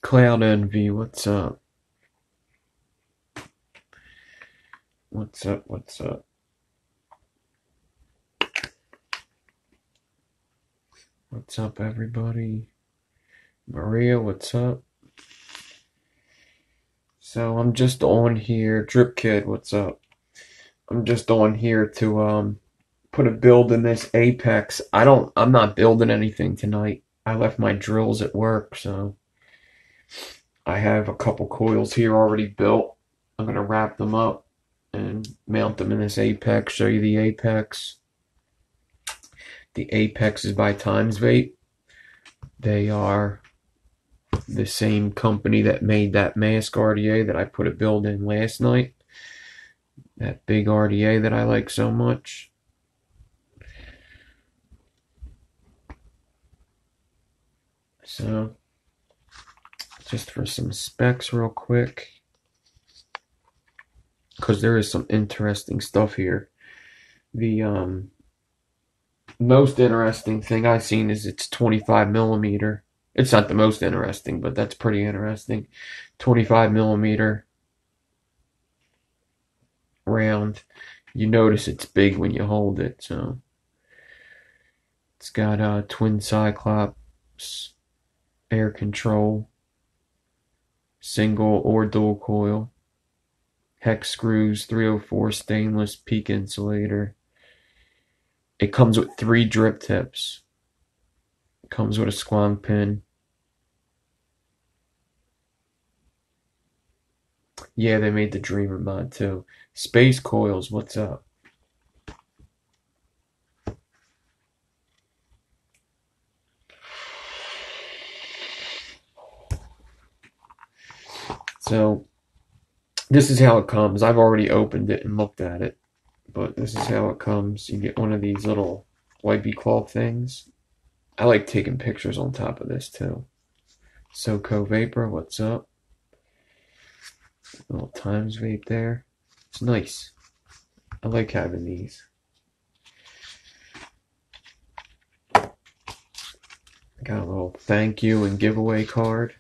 Cloud Envy, what's up? What's up? What's up? What's up, everybody? Maria, what's up? So I'm just on here. Drip Kid, what's up? I'm just on here to put a build in this Apex. I'm not building anything tonight. I left my drills at work, so I have a couple coils here already built. I'm gonna wrap them up and mount them in this Apex, show you the Apex. The Apex is by timesvape. They are the same company that made that mask RDA that I put a build in last night. That big RDA that I like so much. So, just for some specs real quick, because there is some interesting stuff here. The most interesting thing I've seen is it's 25 millimeter. It's not the most interesting, but that's pretty interesting. 25 millimeter round. You notice it's big when you hold it, so it's got a twin cyclops, air control, single or dual coil, hex screws, 304 stainless, peak insulator. It comes with 3 drip tips. It comes with a squong pin. Yeah, they made the Dreamer mod too. Space coils, what's up? So this is how it comes. I've already opened it and looked at it, but this is how it comes. You get one of these little wipey cloth things. I like taking pictures on top of this too. SoCo Vapor, what's up? A little timesvape there. It's nice. I like having these. Got a little thank you and giveaway card.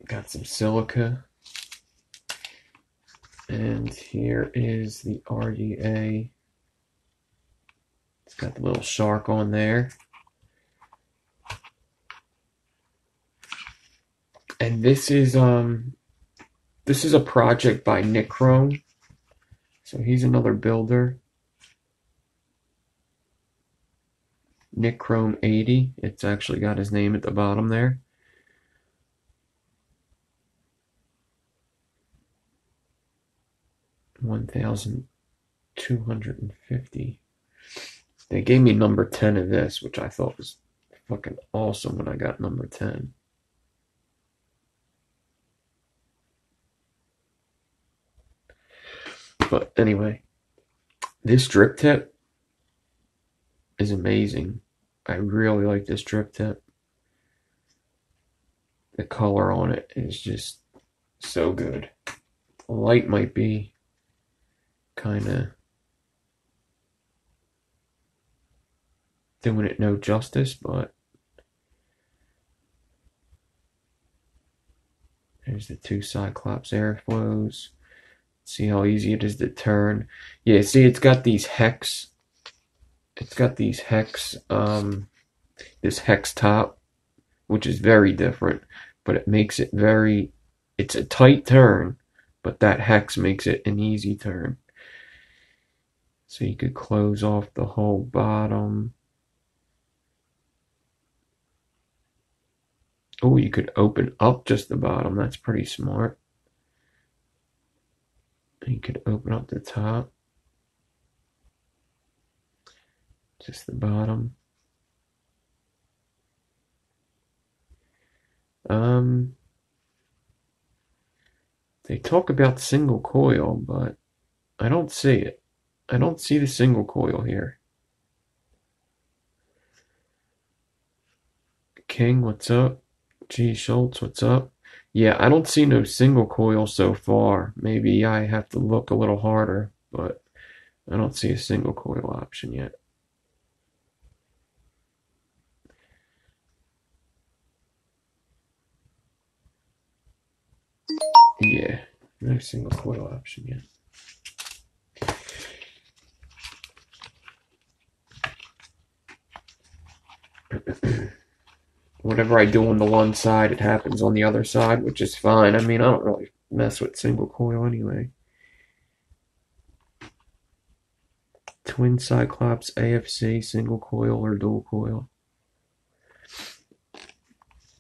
Got some silica. And here is the RDA. It's got the little shark on there. And this is a project by Nick Crone. So he's another builder. Nick Chrome 80. It's actually got his name at the bottom there. $1,250. They gave me number 10 of this, which I thought was fucking awesome when I got number 10. But anyway, this drip tip is amazing. I really like this drip tip. The color on it is just so good. The light might be kind of doing it no justice, but there's the 2 Cyclops airflows. See how easy it is to turn. Yeah, see, it's got these hex. It's got these hex, this hex top, which is very different, but it makes it very, it's a tight turn, but that hex makes it an easy turn. So you could close off the whole bottom. Oh, you could open up just the bottom. That's pretty smart. You could open up the top. Just the bottom. They talk about single coil, but I don't see it. I don't see the single coil here. King, what's up? G Schultz, what's up? Yeah, I don't see no single coil so far. Maybe I have to look a little harder. but I don't see a single coil option yet. Yeah, no single coil option yet. Whatever I do on the one side, it happens on the other side, which is fine. I mean, I don't really mess with single coil anyway. Twin Cyclops AFC, single coil or dual coil.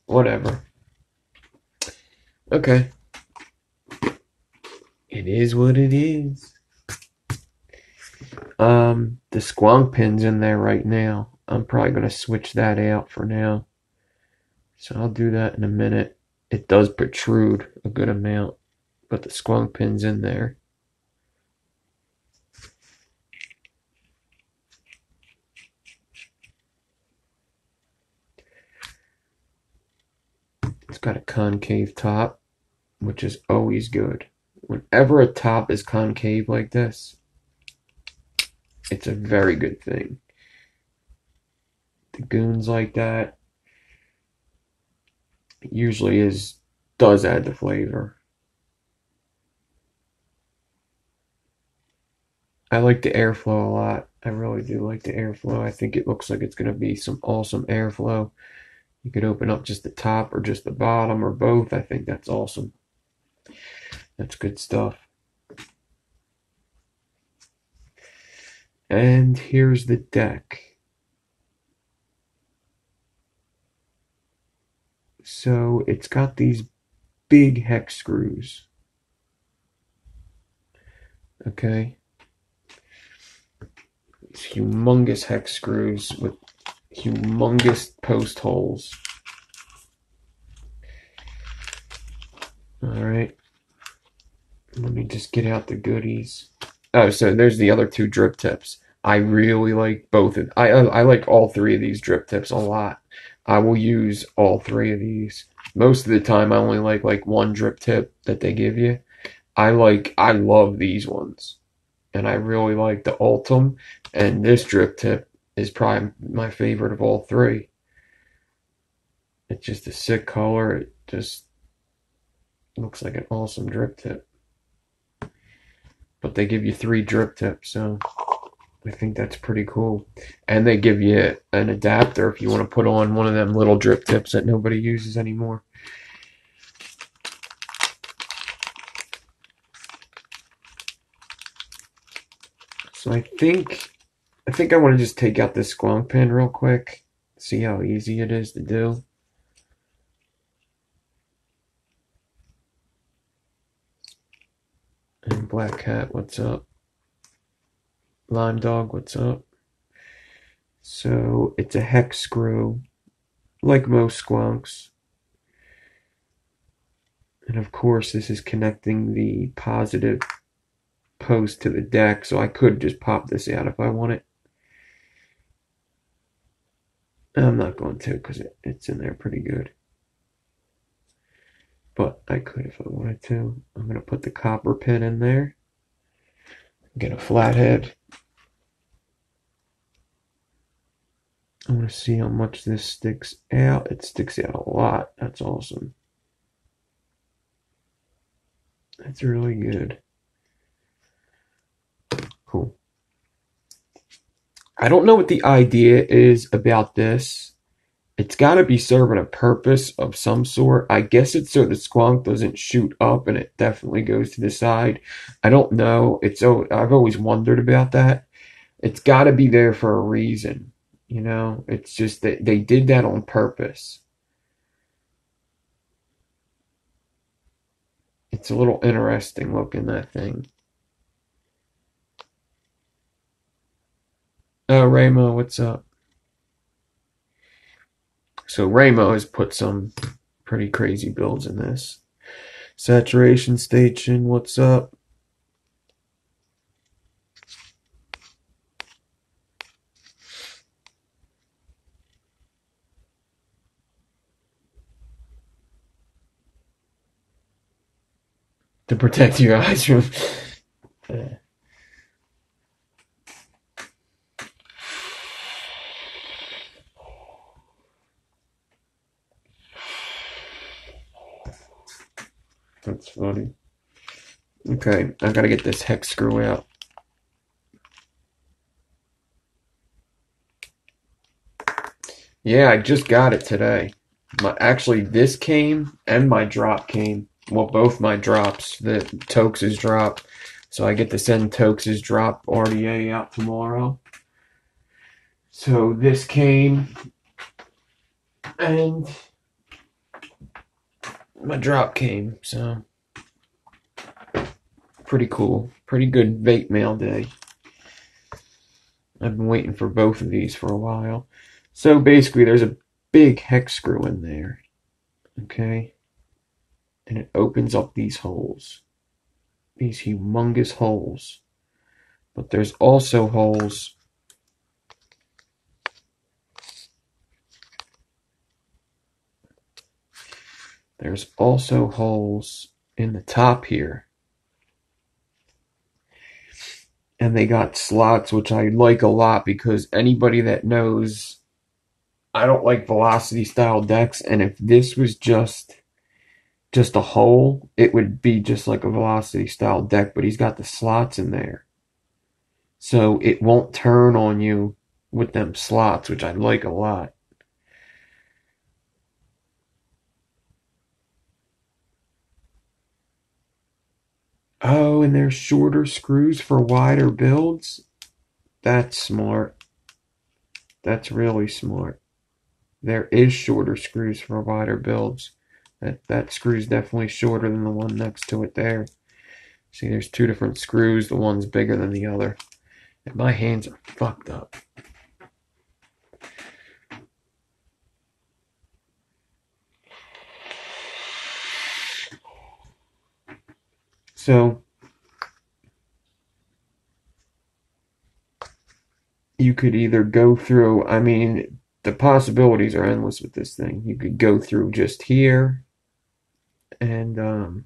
Whatever. Okay. It is what it is. The squonk pin's in there right now. I'm probably going to switch that out for now. So I'll do that in a minute. It does protrude a good amount, but the squonk pin's in there. It's got a concave top, which is always good. Whenever a top is concave like this, it's a very good thing. The goons like that usually does add the flavor. I like the airflow a lot. I really do like the airflow. I think it looks like it's going to be some awesome airflow. You could open up just the top or just the bottom or both. I think that's awesome. That's good stuff. And here's the deck. So it's got these big hex screws. Okay. These humongous hex screws with humongous post holes. Alright. Let me just get out the goodies. Oh, so there's the other two drip tips. I really like both of I like all three of these drip tips a lot. I will use all three of these. Most of the time I only like one drip tip that they give you. I love these ones. And I really like the Ultim, and this drip tip is probably my favorite of all three. It's just a sick color. It just looks like an awesome drip tip. But they give you 3 drip tips, so I think that's pretty cool. And they give you an adapter if you want to put on one of them little drip tips that nobody uses anymore. So I think I want to just take out this squonk pin real quick. See how easy it is to do. And Black Cat, what's up? Lime Dog, what's up? So it's a hex screw, like most squonks. And of course, this is connecting the positive post to the deck, so I could just pop this out if I wanted. I'm not going to because it's in there pretty good. But I could if I wanted to. I'm going to put the copper pin in there. Get a flathead. I want to see how much this sticks out. It sticks out a lot. That's awesome. That's really good. Cool. I don't know what the idea is about this. It's got to be serving a purpose of some sort. I guess it's so the squonk doesn't shoot up and it definitely goes to the side. I don't know. I've always wondered about that. It's got to be there for a reason. You know, it's just that they did that on purpose. It's a little interesting looking, that thing. Oh, Ramo, what's up? So Ramo has put some pretty crazy builds in this. Saturation Station, what's up? To protect your eyes from... funny. Okay, I gotta get this hex screw out. Yeah, I just got it today. Actually, this came and my drop came. Well, both my drops, the Tokes' drop. So I get to send Tokes' drop RDA out tomorrow. So this came and my drop came. So pretty cool. Pretty good vape mail day. I've been waiting for both of these for a while. So basically, there's a big hex screw in there. Okay? And it opens up these holes. These humongous holes. But there's also holes in the top here. And they got slots, which I like a lot because anybody that knows I don't like velocity style decks, and if this was just a hole, it would be just like a velocity style deck, but he's got the slots in there. So it won't turn on you with them slots, which I like a lot. Oh, and there's shorter screws for wider builds? That's smart. That's really smart. There is shorter screws for wider builds. That screw's definitely shorter than the one next to it there. See, there's two different screws. The one's bigger than the other. And my hands are fucked up. So you could either go through, I mean, the possibilities are endless with this thing. You could go through just here and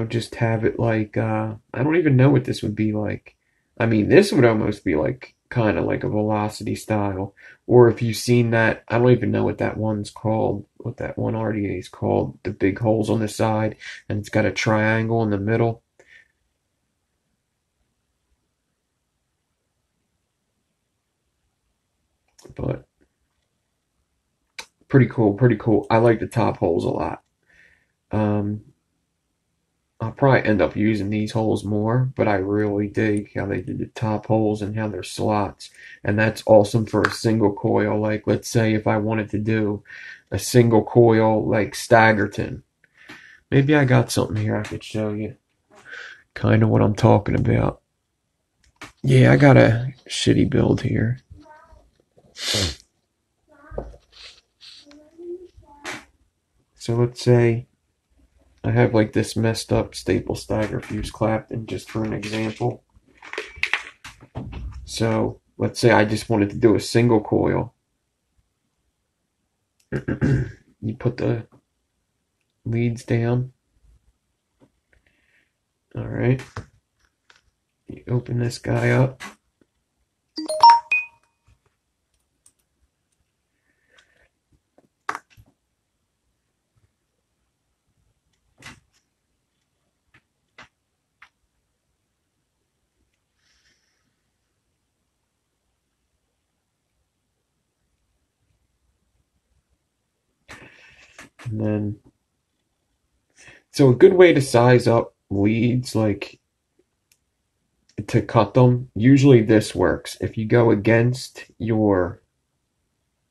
just have it like I don't even know what this would be like. I mean, this would almost be like kind of like a velocity style. Or if you've seen that, I don't even know what that one's called, what that one RDA is called, the big holes on the side, and it's got a triangle in the middle. But pretty cool, pretty cool. I like the top holes a lot. Um, I'll probably end up using these holes more, but I really dig how they did the top holes and how they're slots. And that's awesome for a single coil. Like, let's say if I wanted to do a single coil like Staggerton. Maybe I got something here I could show you. Kind of what I'm talking about. Yeah, I got a shitty build here. So let's say I have like this messed up staple stagger fuse Clapton just for an example. So let's say I just wanted to do a single coil. You put the leads down. All right. You open this guy up. And then, so a good way to size up leads, like to cut them, usually this works. If you go against your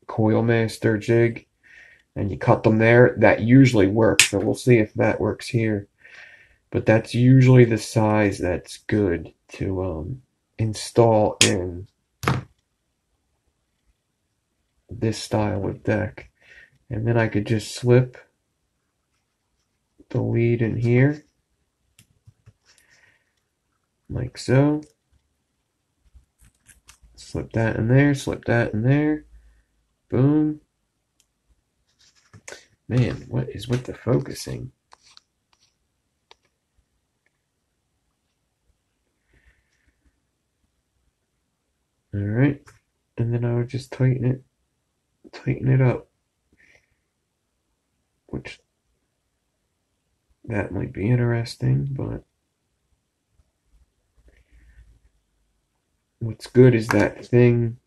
coil master jig and you cut them there, that usually works. So we'll see if that works here. But that's usually the size that's good to install in this style of deck. And then I could just slip the lead in here, like so. Slip that in there, slip that in there. Boom. Man, what is with the focusing? Alright. And then I would just tighten it up. That might be interesting, but what's good is that thing,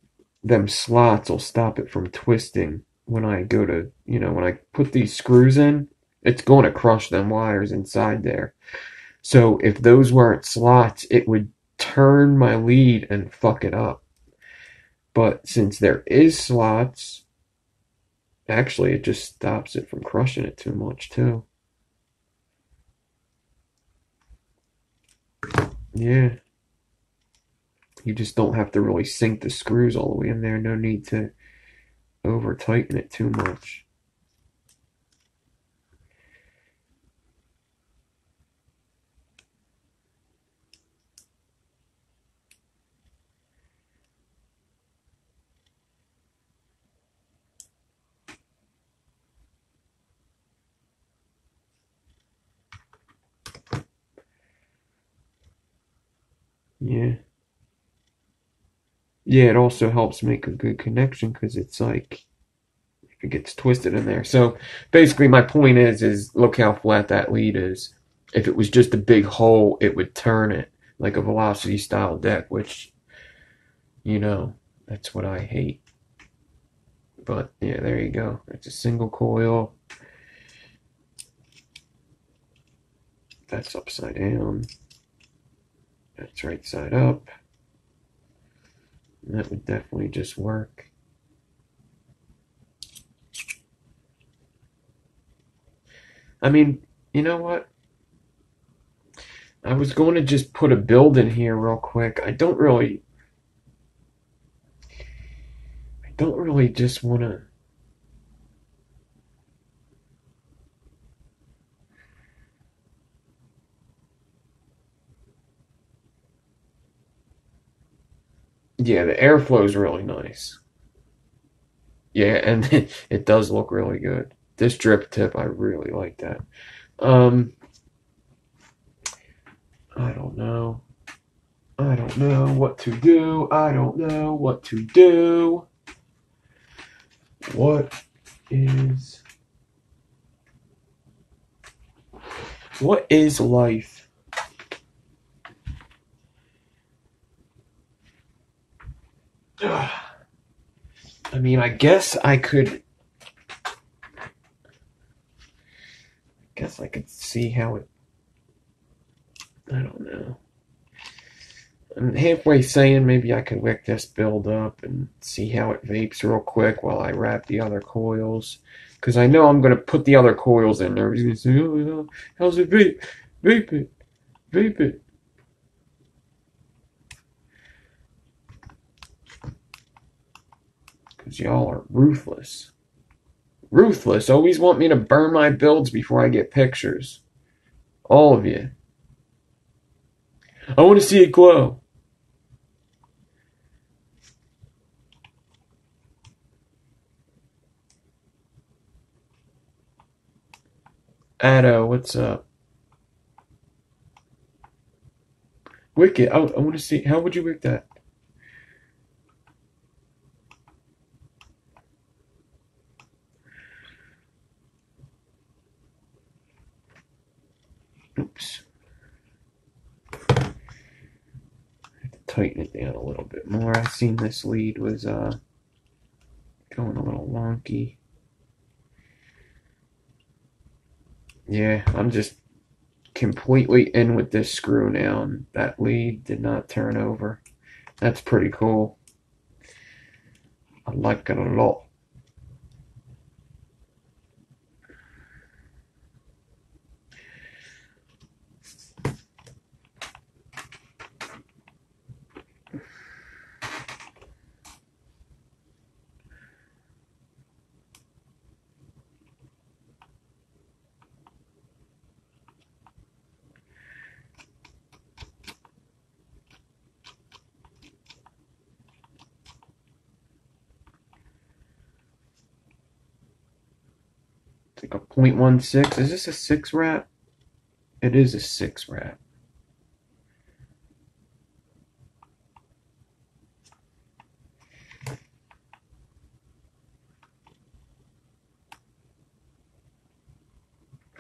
them slots will stop it from twisting when I go to, when I put these screws in, it's going to crush them wires inside there. So if those weren't slots, it would turn my lead and fuck it up. But since there is slots, actually it just stops it from crushing it too much too. Yeah. You just don't have to really sink the screws all the way in there. No need to over tighten it too much. Yeah. Yeah, it also helps make a good connection because it's like if it gets twisted in there. So basically my point is look how flat that lead is. If it was just a big hole, it would turn it like a velocity style deck, which, you know, that's what I hate. But yeah, there you go. It's a single coil. That's upside down. That's right side up. And that would definitely just work. I mean, you know what? I was going to just put a build in here real quick. I don't really just want to. Yeah, the airflow is really nice. Yeah, and it does look really good. This drip tip, I really like that. Um, I don't know. I don't know what to do. I don't know what to do. What is what is life? I mean, I guess I could see how it. I don't know. I'm halfway saying maybe I could wick this build up and see how it vapes real quick while I wrap the other coils. Because I know I'm going to put the other coils in there. He's going to say, oh, how's it vape? Vape it. Vape it. Because y'all are ruthless. Ruthless. Always want me to burn my builds before I get pictures. All of you. I want to see it glow. Addo, what's up? Wick it. I want to see. How would you wick that? Oops. Tighten it down a little bit more. I seen this lead was going a little wonky. Yeah, I'm just completely in with this screw now, and that lead did not turn over. That's pretty cool. I like it a lot. It's like a 0.16. Is this a 6 wrap? It is a 6 wrap.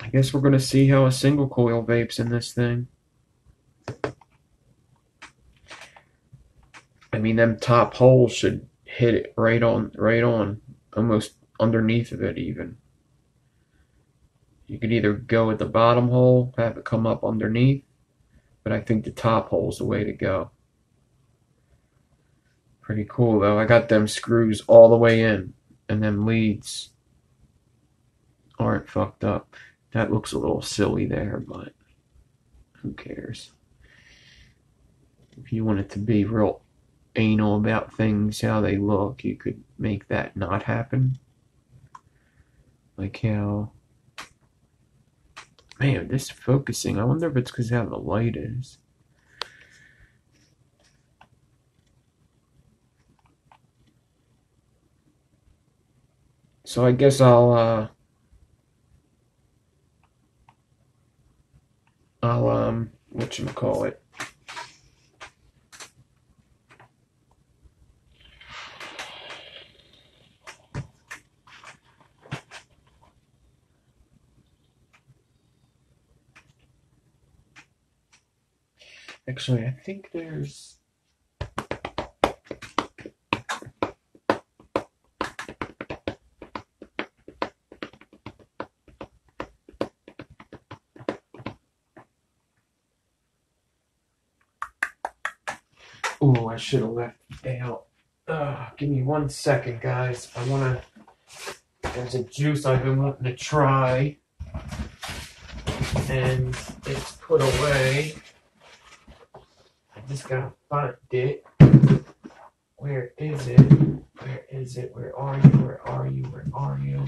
I Guess we're gonna see how a single coil vapes in this thing. I mean, them top holes should hit it right on, almost underneath of it even. You could either go with the bottom hole, have it come up underneath, but I think the top hole's the way to go. Pretty cool though. I got them screws all the way in, and them leads aren't fucked up. That looks a little silly there, but who cares? If you want it to be real anal about things, how they look, you could make that not happen. Like how, man, this focusing, I wonder if it's because how the light is. So I guess I'll whatchamacallit. Actually, I think there's... Oh, I should have left it out. Give me 1 second, guys. There's a juice I've been wanting to try, and it's put away. I just gotta find it. Where is it? Where is it? Where are you? Where are you? Where are you?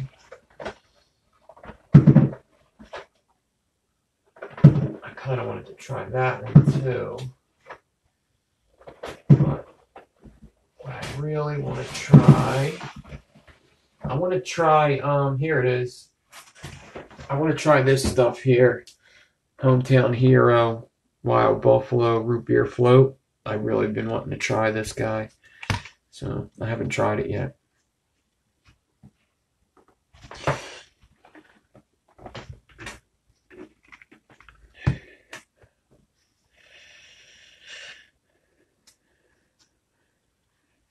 I kind of wanted to try that one too. But what I really want to try, here it is. I want to try this stuff here. Hometown Hero Wild Buffalo Root Beer Float. I've really been wanting to try this guy. So I haven't tried it yet.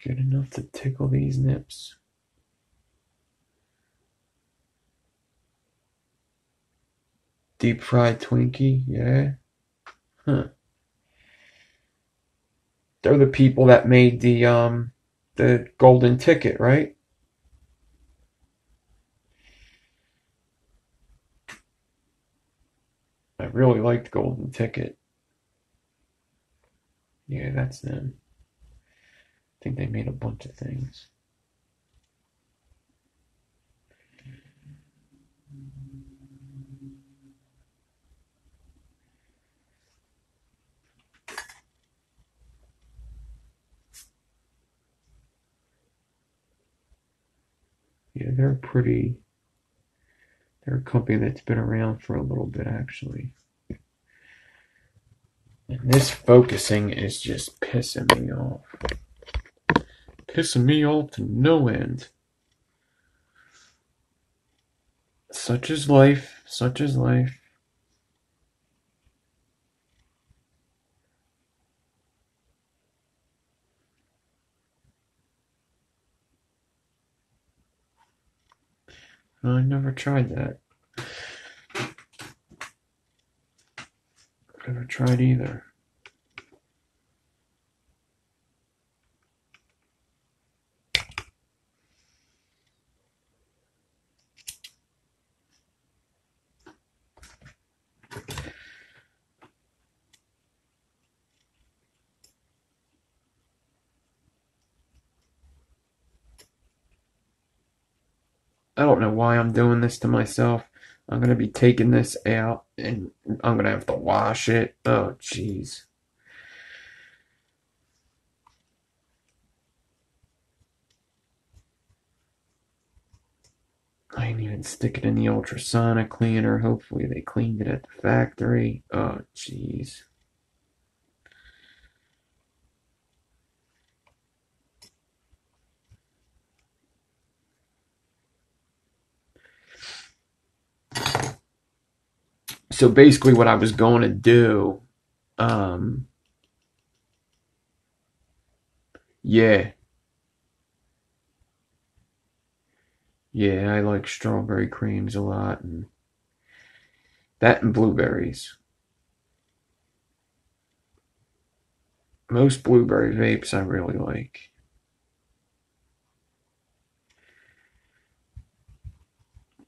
Good enough to tickle these nips. Deep fried Twinkie, yeah. Huh. They're the people that made the golden ticket, right? I really liked Golden Ticket. Yeah, that's them. I think they made a bunch of things. Yeah, they're a company that's been around for a little bit, actually. And this focusing is just pissing me off. Pissing me off to no end. Such is life, such is life. I never tried that. Never tried either. I don't know why I'm doing this to myself. I'm going to be taking this out and I'm going to have to wash it. Oh, jeez. I didn't even stick it in the ultrasonic cleaner. Hopefully they cleaned it at the factory. Oh, jeez. So basically what I was going to do, um, yeah, yeah, I like strawberry creams a lot, and that and blueberries. Most blueberry vapes I really like.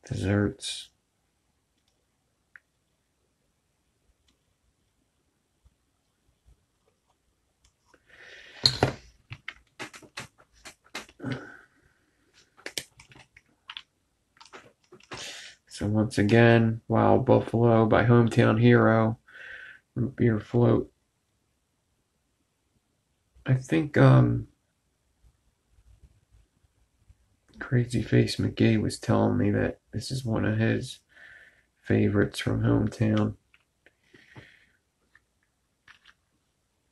Desserts. So once again, Wild Buffalo by Hometown Hero, root beer float. I think Crazy Face McGee was telling me that this is one of his favorites from Hometown.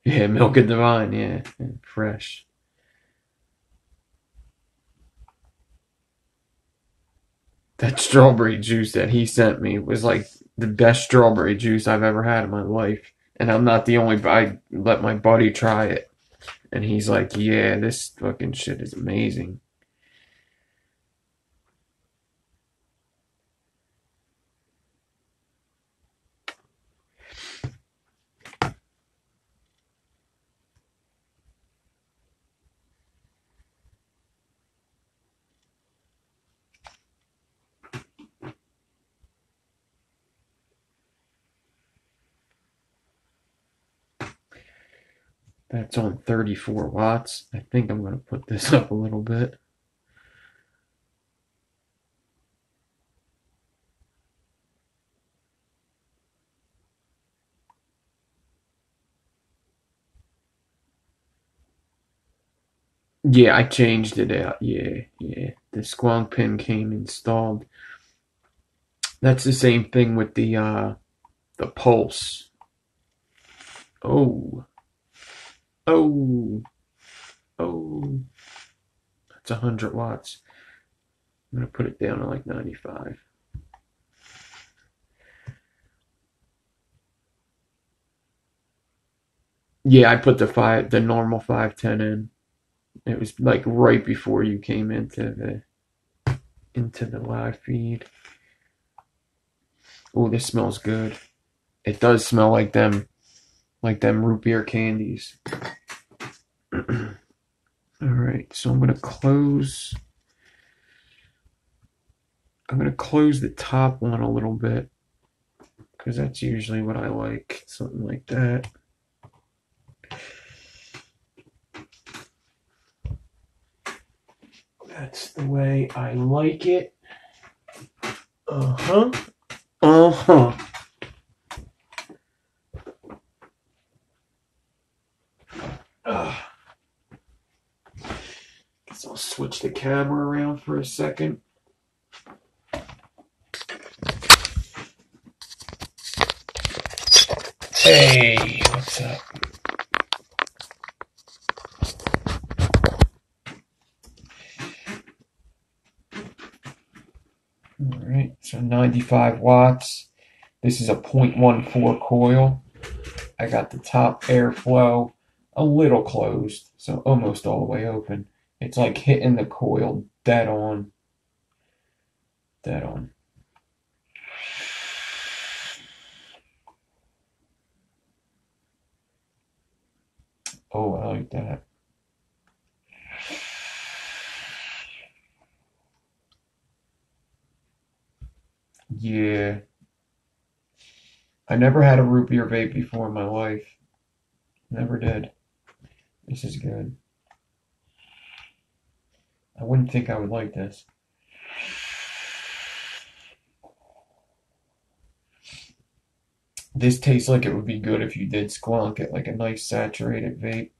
Yeah, Milk and Divine, yeah, and fresh. That strawberry juice that he sent me was like the best strawberry juice I've ever had in my life. And I'm not the only, I let my buddy try it. And he's like, yeah, this fucking shit is amazing. That's on 34 watts. I think I'm going to put this up a little bit. Yeah, I changed it out. Yeah, yeah. The squonk pin came installed. That's the same thing with the pulse. Oh, oh, oh. That's 100 watts. I'm gonna put it down to like 95. Yeah, I put the normal 510 in. It was like right before you came into the live feed. Oh, this smells good. It does smell like them root beer candies. All right, so I'm gonna close the top one a little bit because that's usually what I like, something like that. That's the way I like it. Uh-huh. Uh-huh. Guess I'll switch the camera around for a second. Hey, what's up? All right, so 95 watts. This is a 0.14 coil. I got the top airflow a little closed, so almost all the way open. It's like hitting the coil dead on. Dead on. Oh, I like that. Yeah. I never had a root beer vape before in my life. Never did. This is good. I wouldn't think I would like this. This tastes like it would be good if you did squonk it, like a nice saturated vape.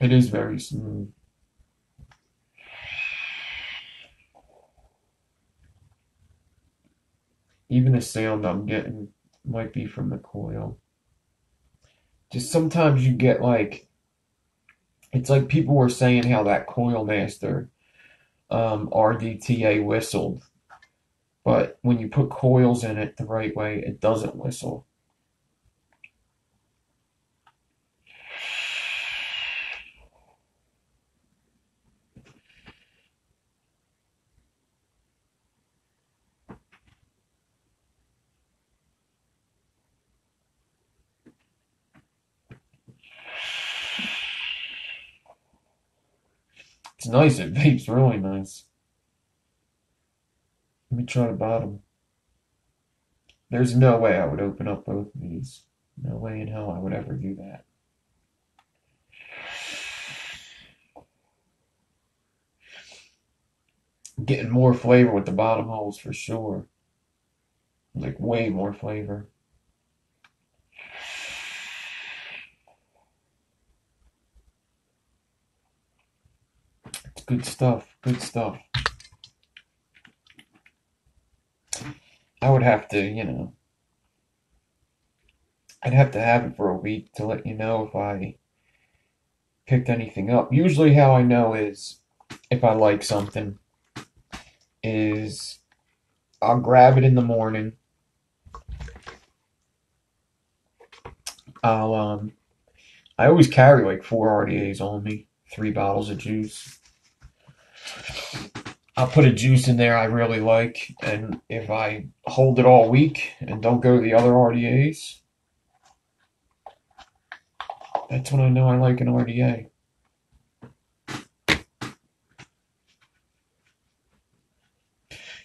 It is very smooth. Even the sound I'm getting might be from the coil. Just sometimes you get like It's like people were saying how that Coil Master RDTA whistled, but when you put coils in it the right way, it doesn't whistle. It's nice. It vapes really nice. Let me try the bottom. There's no way I would open up both of these. No way in hell I would ever do that. Getting more flavor with the bottom holes for sure. Like way more flavor. It's good stuff. Good stuff. I would have to, I'd have to have it for a week to let you know if I picked anything up. Usually how I know is if I like something is I'll grab it in the morning. I always carry like 4 RDAs on me, 3 bottles of juice. I'll put a juice in there I really like, and if I hold it all week and don't go to the other RDAs, that's when I know I like an RDA.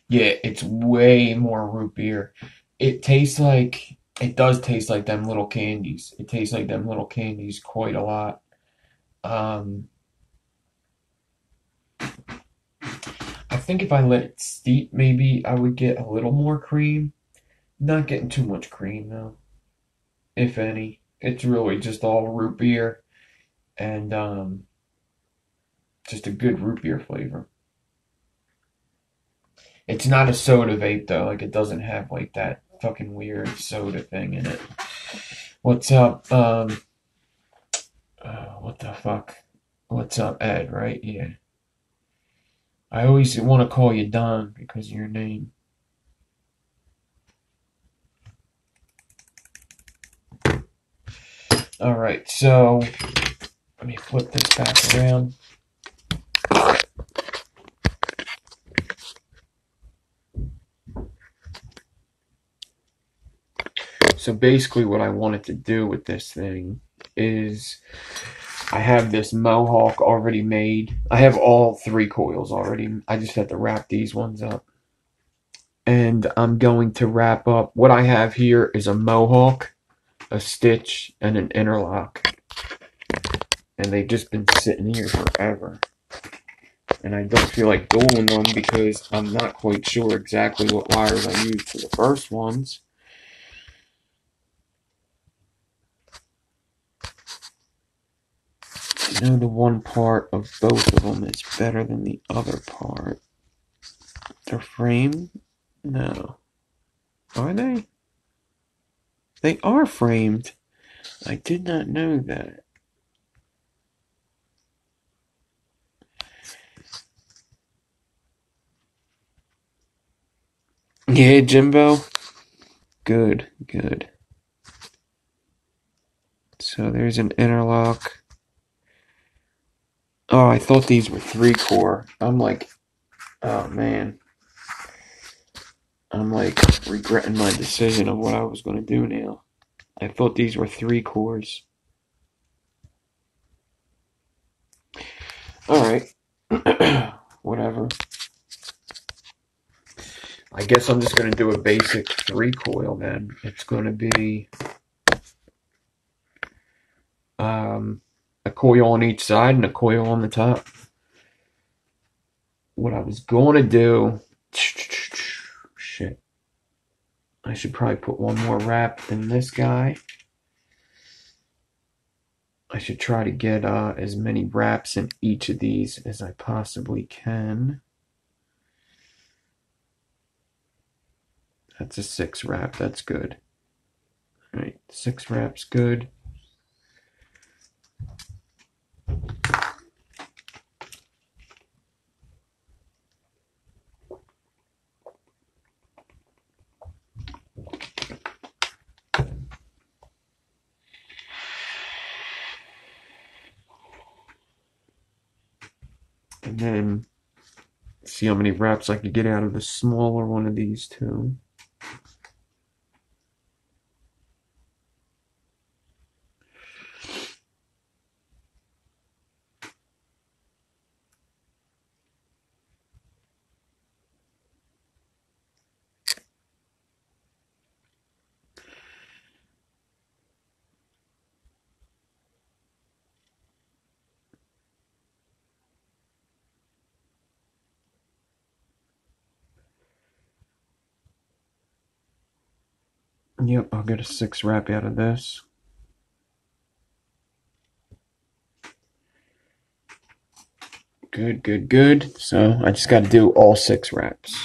Yeah, it's way more root beer. It does taste like them little candies. It tastes like them little candies quite a lot. Um, I think if I let it steep, maybe I would get a little more cream. Not getting too much cream though, if any. It's really just all root beer and just a good root beer flavor. It's not a soda vape though. Like it doesn't have like that fucking weird soda thing in it. What's up? What the fuck? What's up, Ed? Right? Yeah. I always want to call you Don because of your name. All right. So let me flip this back around. So basically, what I wanted to do with this thing is I have this mohawk already made. I have all 3 coils already. I just have to wrap these ones up. And I'm going to wrap up. What I have here is a mohawk, a stitch, and an interlock. And they've just been sitting here forever. And I don't feel like doing them because I'm not quite sure exactly what wires I used for the first ones. You know, the one part of both of them is better than the other part. They're framed? No. Are they? They are framed. I did not know that. Yeah, Jimbo? Good, good. So there's an interlock. Oh, I thought these were 3-core. I'm like, oh man. I'm like regretting my decision of what I was going to do now. I thought these were 3 cores. Alright. Whatever. I guess I'm just going to do a basic 3-coil then. It's going to be a coil on each side and a coil on the top. What I was going to do... Shit. I should probably put one more wrap in this guy. I should try to get as many wraps in each of these as I possibly can. That's a 6 wrap. That's good. All right, 6 wraps, good. And then see how many wraps I could get out of the smaller one of these two. Yep, I'll get a 6 wrap out of this. Good, good, good. So I just got to do all 6 wraps.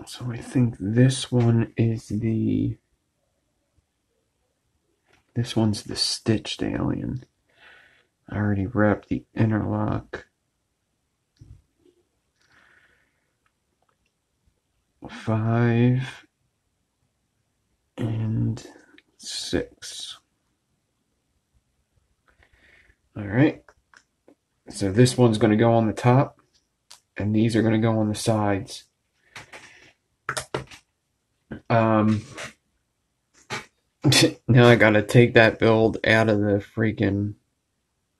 So I think this one is this one's the stitched alien. I already wrapped the interlock. 5 and 6. All right. So this one's going to go on the top, and these are going to go on the sides. Now I gotta take that build out of the freaking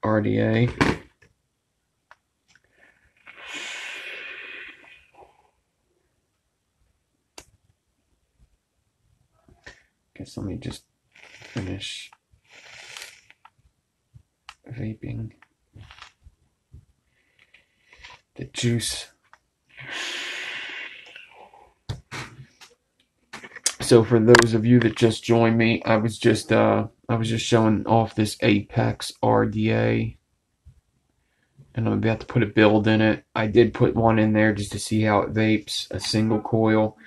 RDA. Guess let me just finish vaping the juice. So for those of you that just joined me, I was just showing off this Apex RDA, and I'm about to put a build in it. I did put one in there just to see how it vapes, a single coil,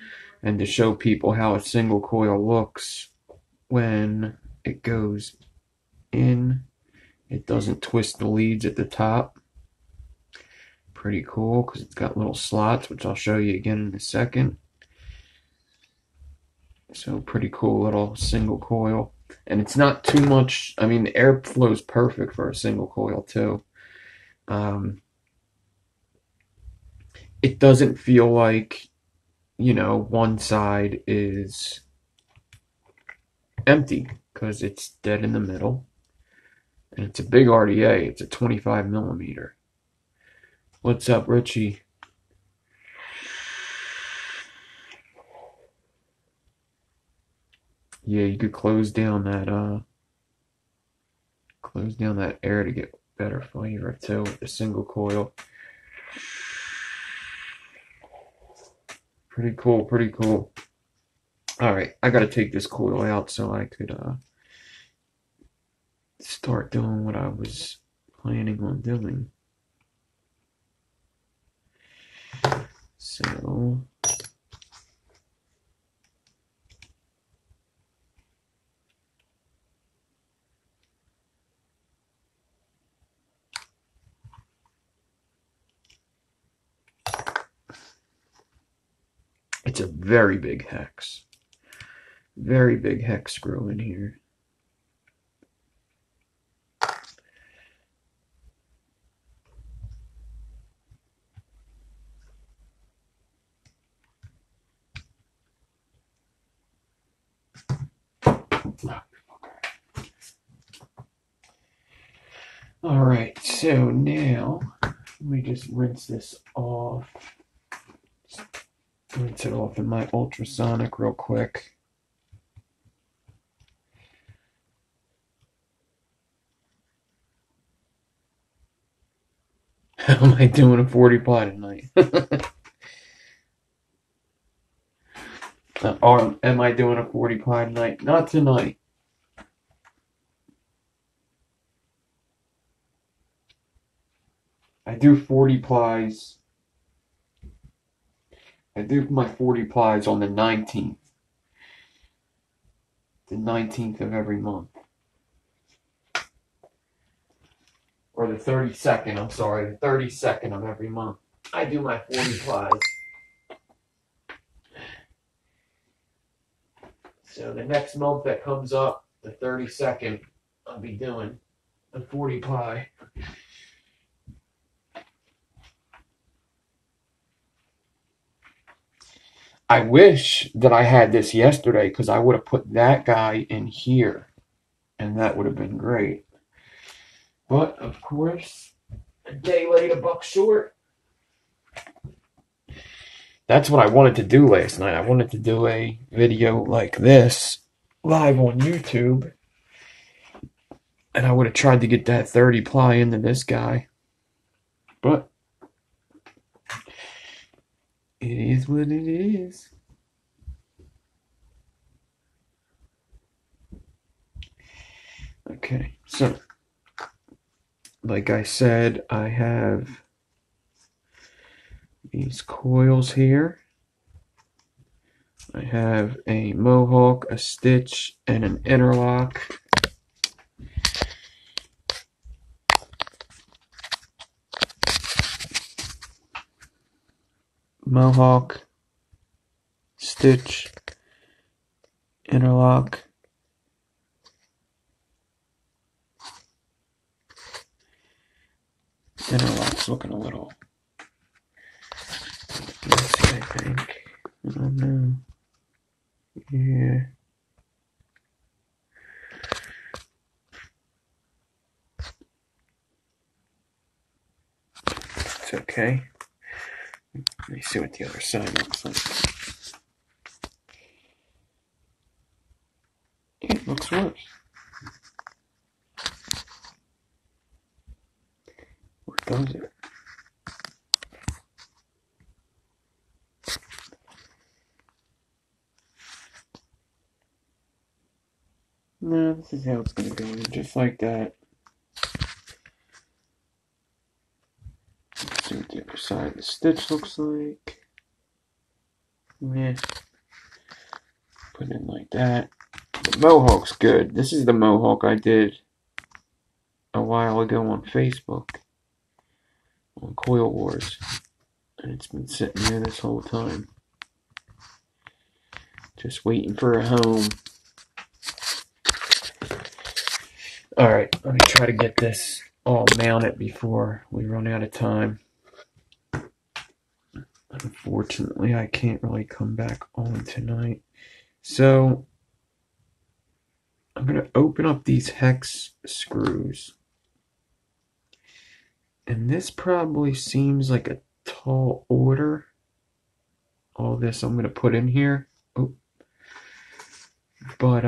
and to show people how a single coil looks when it goes in. It doesn't twist the leads at the top. Pretty cool because it's got little slots, which I'll show you again in a second. So pretty cool little single coil. And it's not too much. I mean, the airflow is perfect for a single coil too. It doesn't feel like, one side is empty because it's dead in the middle. And it's a big RDA. It's a 25 millimeter. What's up, Richie? Yeah, you could close down that air to get better flavor too with the single coil. Pretty cool, pretty cool. All right, I gotta take this coil out so I could start doing what I was planning on doing. So it's a very big hex. Very big hex screw in here. All right, so now let me just rinse this off. Rinse it off in my ultrasonic real quick. How am I doing a 40 ply tonight? Or am I doing a 40 ply tonight? Not tonight. do 40 plies. I do my 40 plies on the 19th. The 19th of every month. Or the 32nd, I'm sorry, the 32nd of every month. I do my 40 plies. So the next month that comes up, the 32nd, I'll be doing the 40 ply. I wish that I had this yesterday because I would have put that guy in here and that would have been great. But of course, a day late, a buck short. That's what I wanted to do last night. I wanted to do a video like this live on YouTube. And I would have tried to get that 30 ply into this guy. But it is what it is. Okay, so like I said, I have these coils here. I have a mohawk, a stitch, and an interlock. Mohawk, stitch, interlock. Interlock's looking a little messy, I think. I don't know. Yeah. It's okay. Let me see what the other side looks like. It looks worse. Where goes it? No, this is how it's going to go in, just like that. Let's see what the other side of the stitch looks like. Yeah. Put it in like that. The mohawk's good. This is the mohawk I did a while ago on Facebook. On Coil Wars. And it's been sitting there this whole time. Just waiting for a home. Alright, let me try to get this all mounted before we run out of time. Unfortunately, I can't really come back on tonight. So, I'm going to open up these hex screws. And this probably seems like a tall order. All this I'm going to put in here. Oh. But,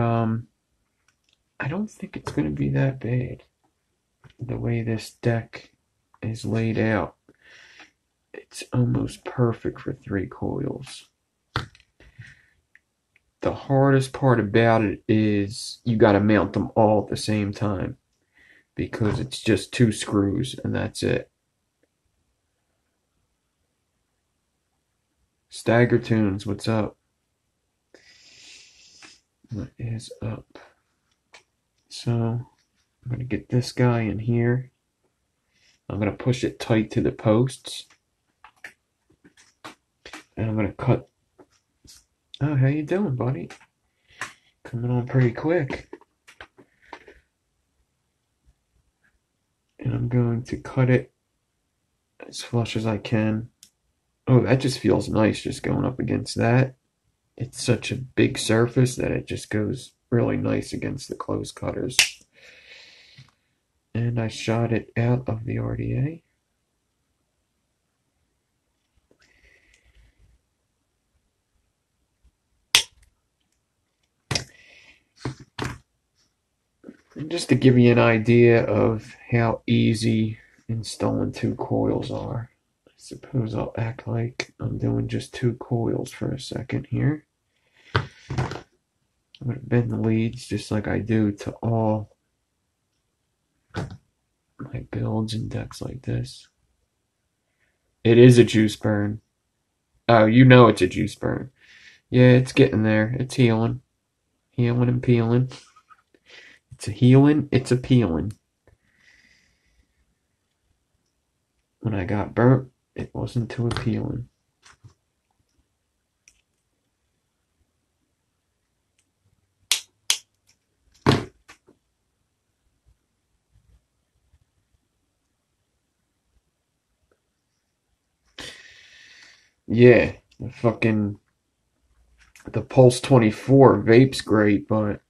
I don't think it's going to be that bad. The way this deck is laid out. It's almost perfect for 3 coils. The hardest part about it is you got to mount them all at the same time. Because it's just 2 screws and that's it. Stagger Tunes, what's up? What is up? So, I'm going to get this guy in here. I'm going to push it tight to the posts. And I'm going to cut. Oh, how you doing, buddy? Coming on pretty quick. And I'm going to cut it as flush as I can. Oh, that just feels nice just going up against that. It's such a big surface that it just goes really nice against the close cutters. And I shot it out of the RDA. And just to give you an idea of how easy installing 2 coils are, I suppose I'll act like I'm doing just 2 coils for a second here. I'm going to bend the leads just like I do to all my builds and decks like this. It is a juice burn. Oh, you know it's a juice burn. Yeah, it's getting there. It's healing. Healing and peeling. It's a healing, it's a peeling. When I got burnt, it wasn't too appealing. Yeah, the Pulse 24 vape's great, but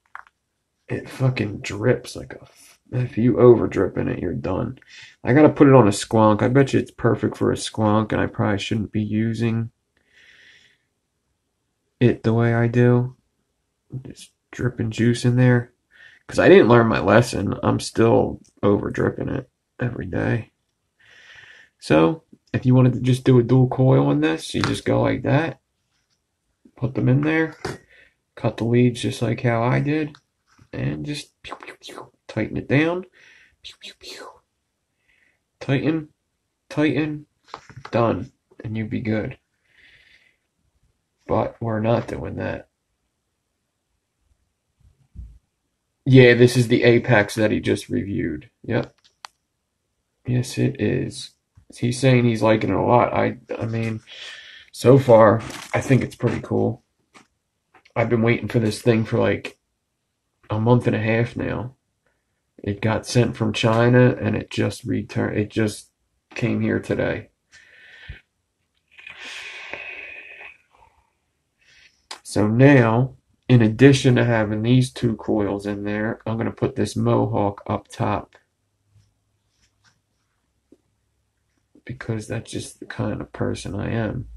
it fucking drips like a. If you over drip in it, you're done. I gotta put it on a squonk. I bet you it's perfect for a squonk, and I probably shouldn't be using it the way I do. Just dripping juice in there. Because I didn't learn my lesson. I'm still over dripping it every day. So, if you wanted to just do a dual coil on this, you just go like that, put them in there, cut the leads just like how I did, and just tighten it down. Tighten, tighten, done, and you'd be good. But we're not doing that. Yeah, this is the Apex that he just reviewed. Yep. Yes, it is. He's saying he's liking it a lot. I mean, so far, I think it's pretty cool. I've been waiting for this thing for like a month and a half now. It got sent from China and it just returned. It just came here today. So now, in addition to having these two coils in there, I'm going to put this Mohawk up top because that's just the kind of person I am.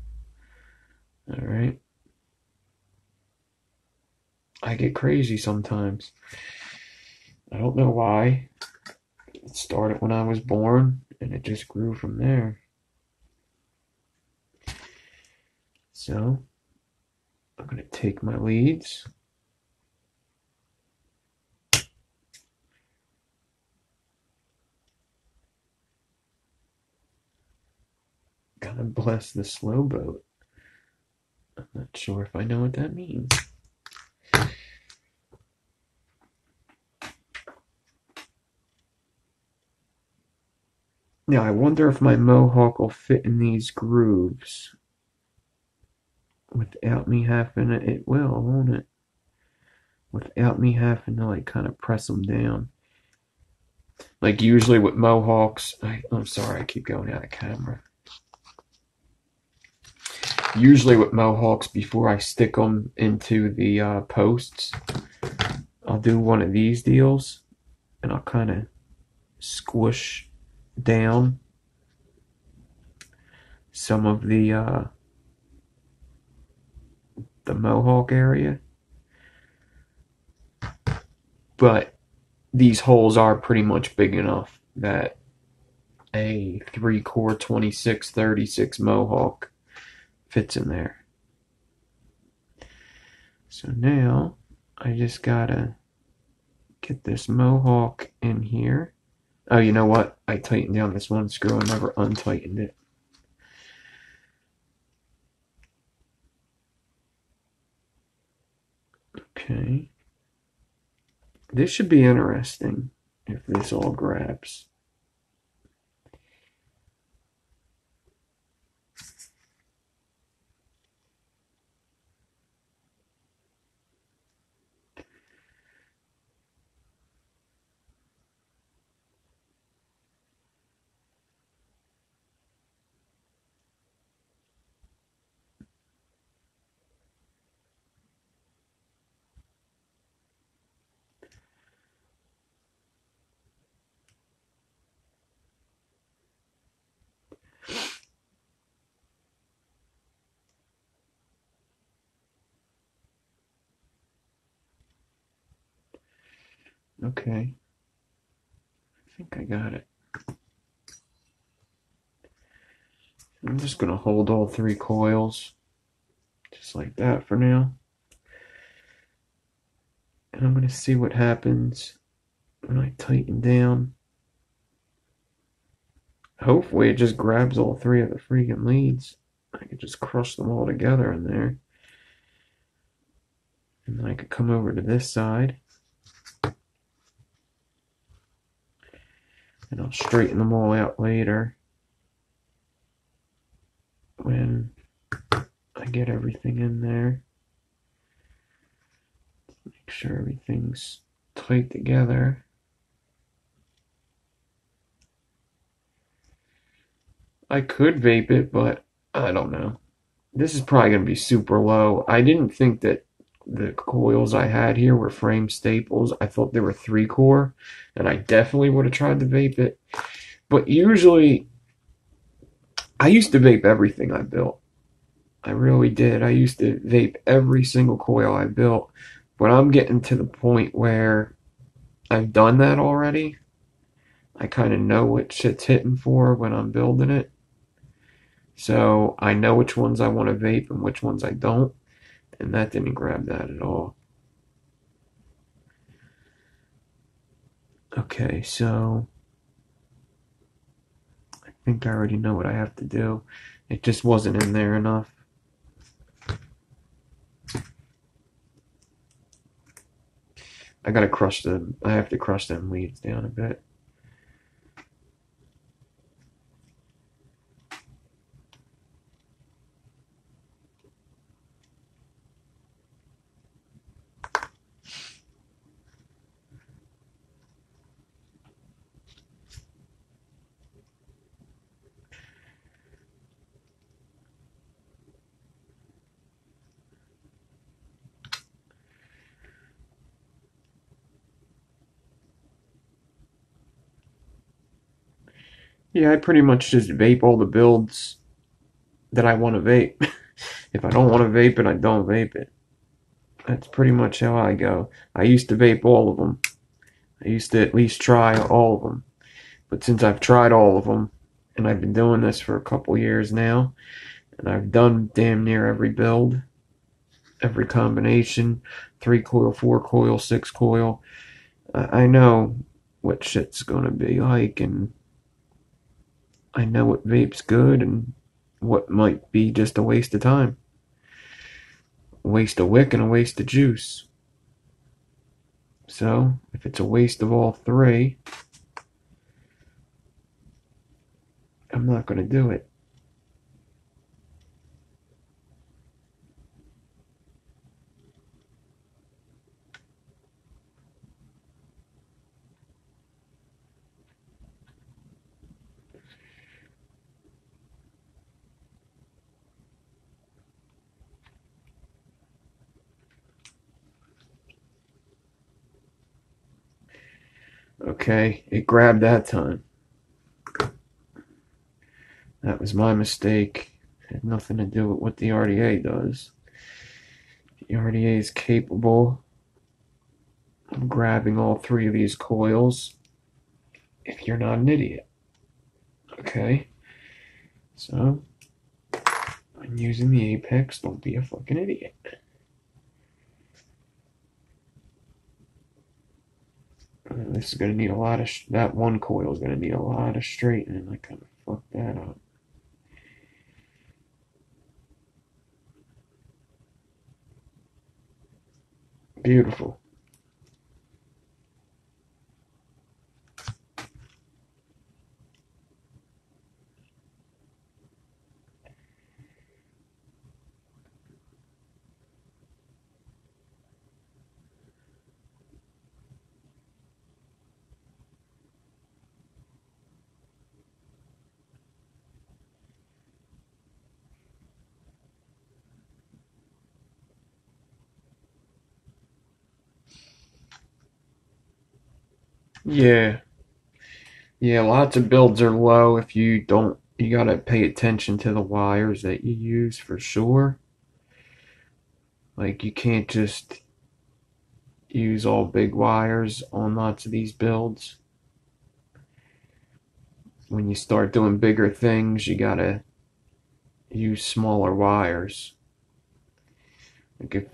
All right. I get crazy sometimes. I don't know why. It started when I was born and it just grew from there. So, I'm going to take my leads. Gotta bless the slow boat. I'm not sure if I know what that means. Now, I wonder if my Mohawk will fit in these grooves without me having to. It will, won't it? Without me having to, like, kind of press them down. Like, usually with Mohawks, I'm sorry, I keep going out of camera. Usually with Mohawks, before I stick them into the posts, I'll do one of these deals and I'll kind of squish down some of the Mohawk area. But these holes are pretty much big enough that a 3-core 2636 Mohawk fits in there. So now I just gotta get this Mohawk in here. Oh, you know what? I tightened down this one screw and never untightened it. Okay. This should be interesting if this all grabs. Okay. I think I got it. I'm just going to hold all 3 coils just like that for now. And I'm going to see what happens when I tighten down. Hopefully it just grabs all three of the freaking leads. I could just crush them all together in there. And then I could come over to this side. And I'll straighten them all out later when I get everything in there. Make sure everything's tight together. I could vape it, but I don't know. This is probably going to be super low. I didn't think that the coils I had here were frame staples. I thought they were 3-core, and I definitely would have tried to vape it. But usually, I used to vape everything I built. I really did. I used to vape every single coil I built. But I'm getting to the point where I've done that already. I kind of know what shit's hitting for when I'm building it. So I know which ones I want to vape and which ones I don't. And that didn't grab that at all. Okay, so I think I already know what I have to do. It just wasn't in there enough. I have to crush them leads down a bit. Yeah, I pretty much just vape all the builds that I want to vape. If I don't want to vape it, I don't vape it. That's pretty much how I go. I used to vape all of them. I used to at least try all of them. But since I've tried all of them, and I've been doing this for a couple years now, and I've done damn near every build, every combination, 3-coil, 4-coil, 6-coil, I know what shit's gonna be like, and I know what vape's good and what might be just a waste of time. A waste of wick and a waste of juice. So, if it's a waste of all three, I'm not gonna do it. Okay, it grabbed that time. That was my mistake. It had nothing to do with what the RDA does. The RDA is capable of grabbing all three of these coils if you're not an idiot. Okay? So, when using the apex, don't be a fucking idiot. This is gonna need a lot of that one coil is gonna need a lot of straightening. I kind of fucked that up. Beautiful. Yeah. Yeah, lots of builds are low if you don't. You gotta pay attention to the wires that you use for sure. Like, you can't just use all big wires on lots of these builds. When you start doing bigger things, you gotta use smaller wires. Like, if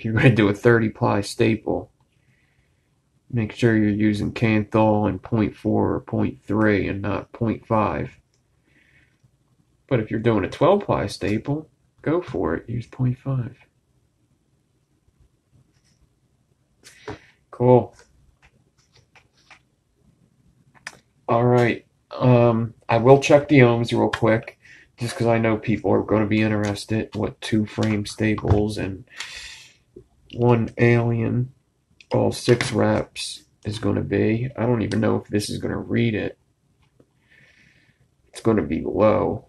you're gonna do a 30 ply staple, Make sure you're using Canthol in 0.4 or 0.3 and not 0.5. But if you're doing a 12-ply staple, go for it. Use 0.5. Cool. All right. I will check the ohms real quick, just because I know people are going to be interested what 2-frame staples and 1 alien, all 6 reps is going to be. I don't even know if this is going to read it. It's going to be low.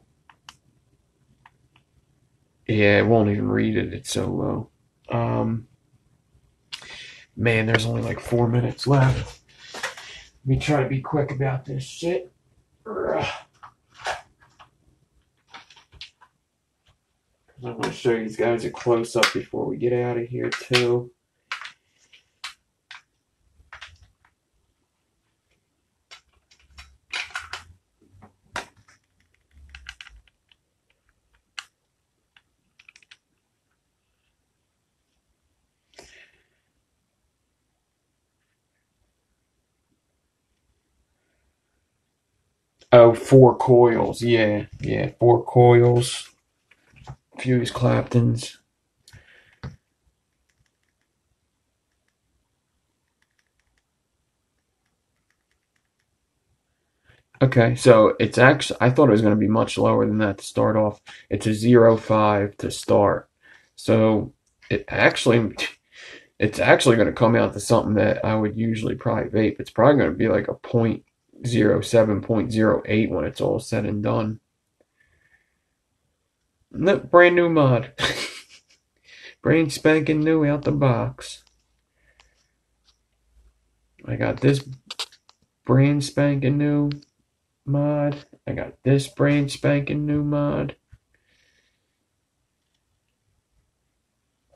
Yeah, it won't even read it. It's so low. Man, there's only like 4 minutes left. Let me try to be quick about this shit. I'm going to show you guys a close-up before we get out of here, too. Oh, 4 coils. Yeah, 4 coils. Fuse Claptons. Okay, so it's actually, I thought it was going to be much lower than that to start off. It's a 0.5 to start. So it's actually going to come out to something that I would usually probably vape. It's probably going to be like a 0.07, 0.08 when it's all said and done. Brand new mod. Brand spanking new out the box. I got this brand spanking new mod. I got this brand spanking new mod.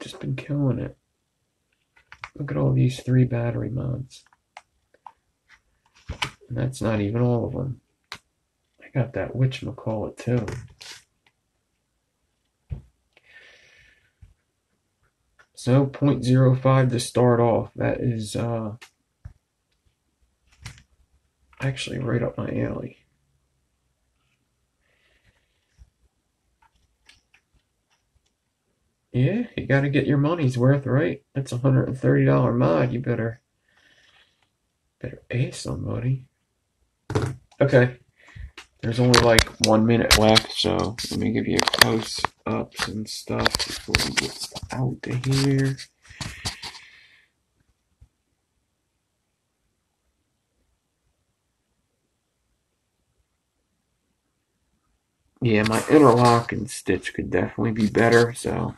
Just been killing it. Look at all these 3 battery mods. And that's not even all of them. I got that whatchamacallit too. So 0.05 to start off. That is actually right up my alley. Yeah, you gotta get your money's worth, right? That's a $130 mod. You better pay somebody. Okay. There's only like 1 minute left, so let me give you close-ups and stuff before we get out of here. Yeah, my interlock and stitch could definitely be better, so.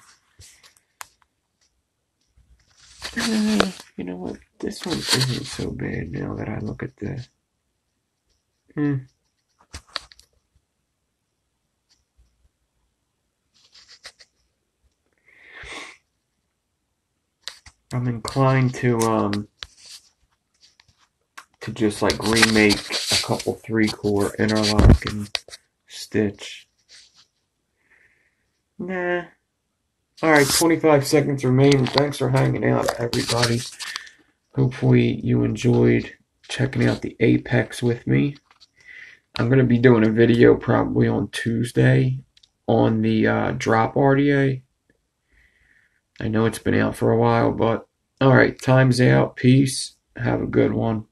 You know what? This one isn't so bad now that I look at this. I'm inclined to just like remake a couple 3-core interlock and stitch. Nah. Alright, 25 seconds remain. Thanks for hanging out, everybody. Hopefully you enjoyed checking out the Apex with me. I'm going to be doing a video probably on Tuesday on the drop RDA. I know it's been out for a while, but alright, time's out. Peace. Have a good one.